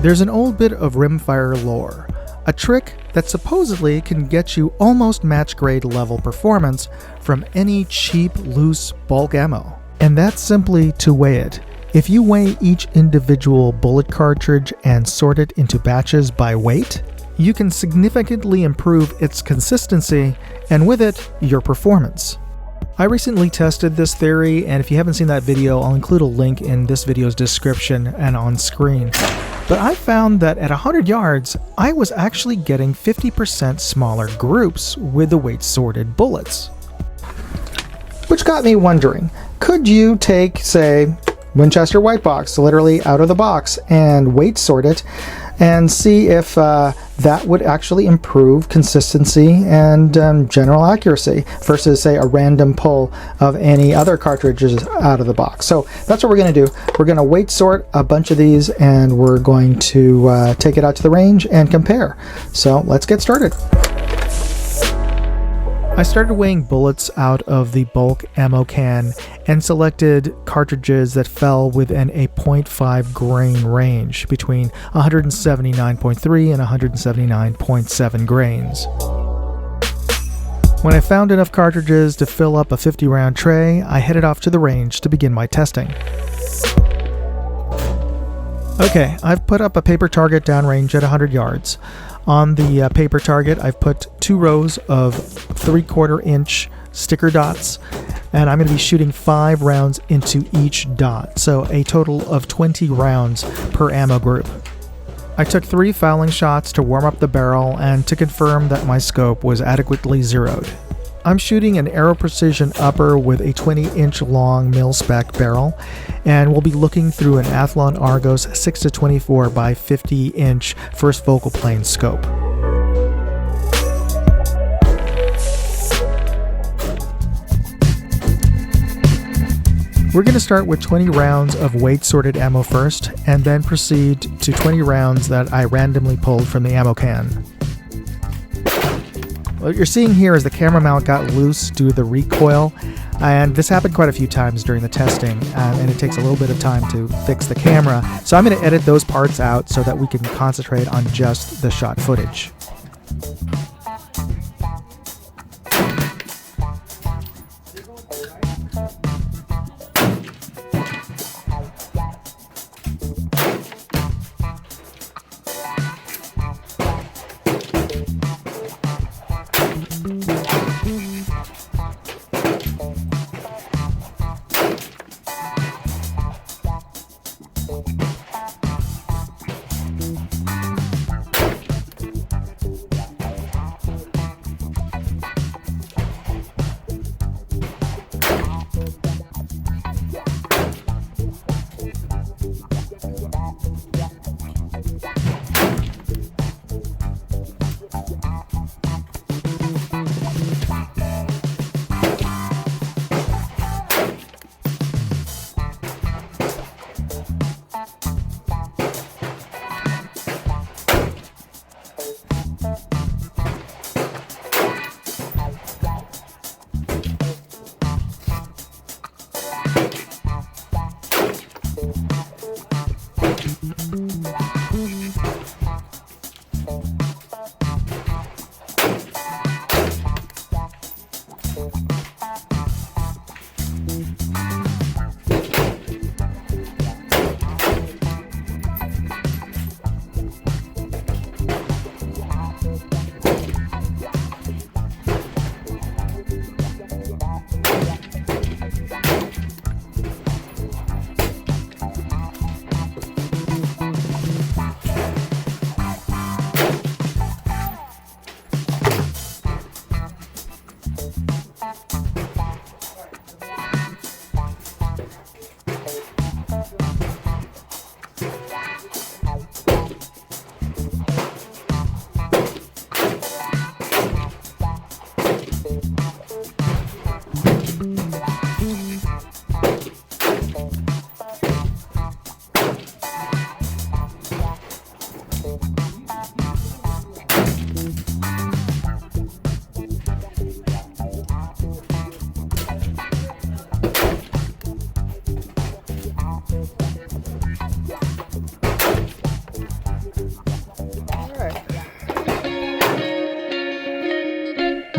There's an old bit of rimfire lore, a trick that supposedly can get you almost match grade level performance from any cheap, loose bulk ammo. And that's simply to weigh it. If you weigh each individual bullet cartridge and sort it into batches by weight, you can significantly improve its consistency and with it, your performance. I recently tested this theory, and if you haven't seen that video, I'll include a link in this video's description and on screen. But I found that at 100 yards, I was actually getting 50% smaller groups with the weight sorted bullets. Which got me wondering, could you take, say, Winchester White Box, literally out of the box, and weight sort it, and see if that would actually improve consistency and general accuracy versus, say, a random pull of any other cartridges out of the box. So that's what we're going to do. We're going to weight sort a bunch of these, and we're going to take it out to the range and compare. So let's get started. I started weighing bullets out of the bulk ammo can and selected cartridges that fell within a 0.5 grain range between 179.3 and 179.7 grains. When I found enough cartridges to fill up a 50-round tray, I headed off to the range to begin my testing. Okay, I've put up a paper target downrange at 100 yards. On the paper target, I've put 2 rows of 3/4 inch sticker dots, and I'm going to be shooting 5 rounds into each dot, so a total of 20 rounds per ammo group. I took 3 fouling shots to warm up the barrel and to confirm that my scope was adequately zeroed. I'm shooting an Aero Precision upper with a 20-inch long mil-spec barrel, and we'll be looking through an Athlon Argos 6-24 by 50-inch first focal plane scope. We're going to start with 20 rounds of weight-sorted ammo first, and then proceed to 20 rounds that I randomly pulled from the ammo can. What you're seeing here is the camera mount got loose due to the recoil, and this happened quite a few times during the testing, and it takes a little bit of time to fix the camera. So I'm going to edit those parts out so that we can concentrate on just the shot footage.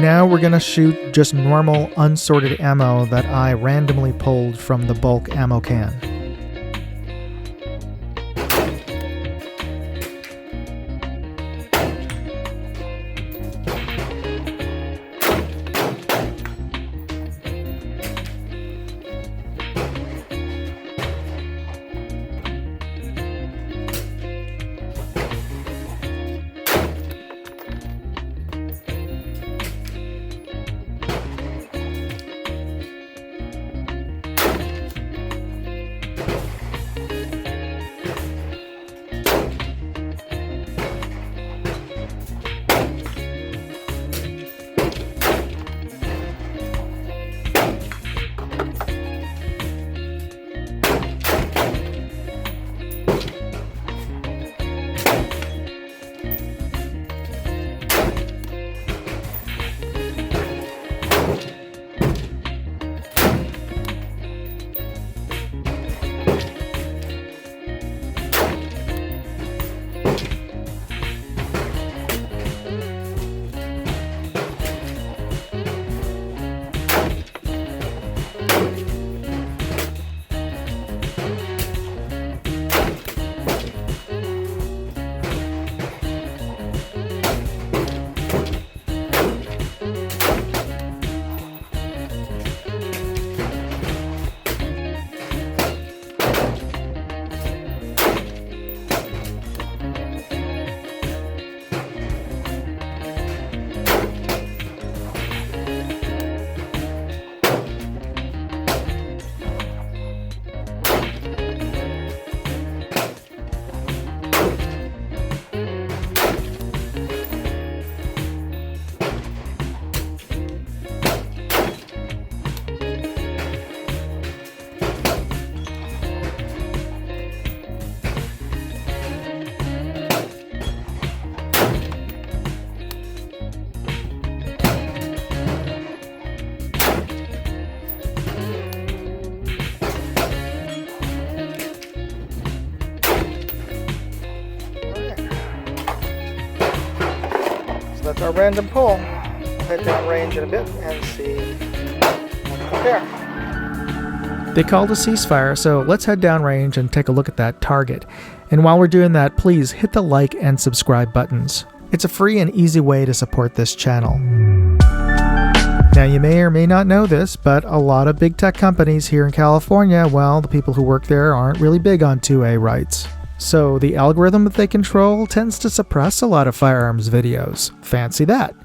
Now we're gonna shoot just normal unsorted ammo that I randomly pulled from the bulk ammo can. That's our random pull. We'll head down range in a bit and see what's there. They called a ceasefire, so let's head down range and take a look at that target. And while we're doing that, please hit the like and subscribe buttons. It's a free and easy way to support this channel. Now, you may or may not know this, but a lot of big tech companies here in California, well, the people who work there aren't really big on 2A rights. So the algorithm that they control tends to suppress a lot of firearms videos. Fancy that.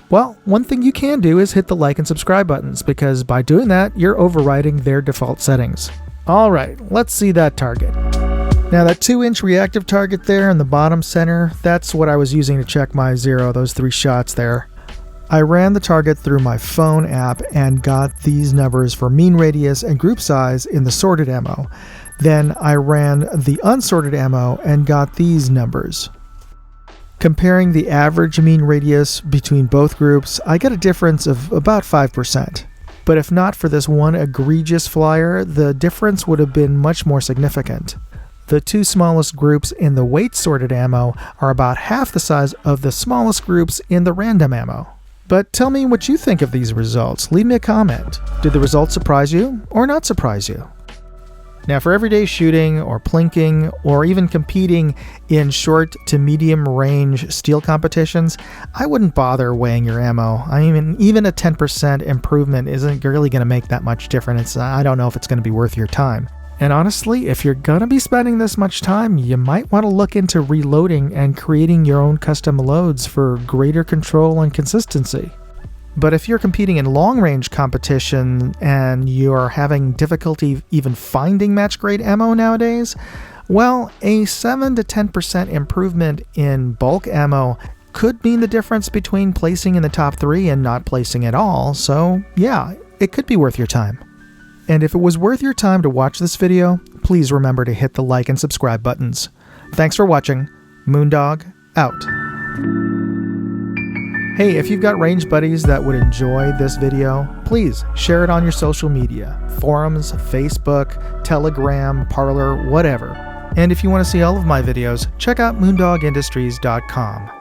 Well, one thing you can do is hit the like and subscribe buttons, because by doing that, you're overriding their default settings. Alright, let's see that target. Now that 2-inch reactive target there in the bottom center, that's what I was using to check my zero, those 3 shots there. I ran the target through my phone app and got these numbers for mean radius and group size in the sorted ammo. Then I ran the unsorted ammo and got these numbers. Comparing the average mean radius between both groups, I got a difference of about 5%. But if not for this one egregious flyer, the difference would have been much more significant. The 2 smallest groups in the weight sorted ammo are about half the size of the smallest groups in the random ammo. But tell me what you think of these results. Leave me a comment. Did the results surprise you or not surprise you? Now, for everyday shooting or plinking or even competing in short to medium range steel competitions, I wouldn't bother weighing your ammo. I mean, even a 10% improvement isn't really going to make that much difference. I don't know if it's going to be worth your time. And honestly, if you're going to be spending this much time, you might want to look into reloading and creating your own custom loads for greater control and consistency. But if you're competing in long-range competition and you're having difficulty even finding match-grade ammo nowadays, well, a 7 to 10% improvement in bulk ammo could mean the difference between placing in the top 3 and not placing at all, so yeah, it could be worth your time. And if it was worth your time to watch this video, please remember to hit the like and subscribe buttons. Thanks for watching. Moondog, out. Hey, if you've got range buddies that would enjoy this video, please share it on your social media, forums, Facebook, Telegram, Parler, whatever. And if you want to see all of my videos, check out moondogindustries.com.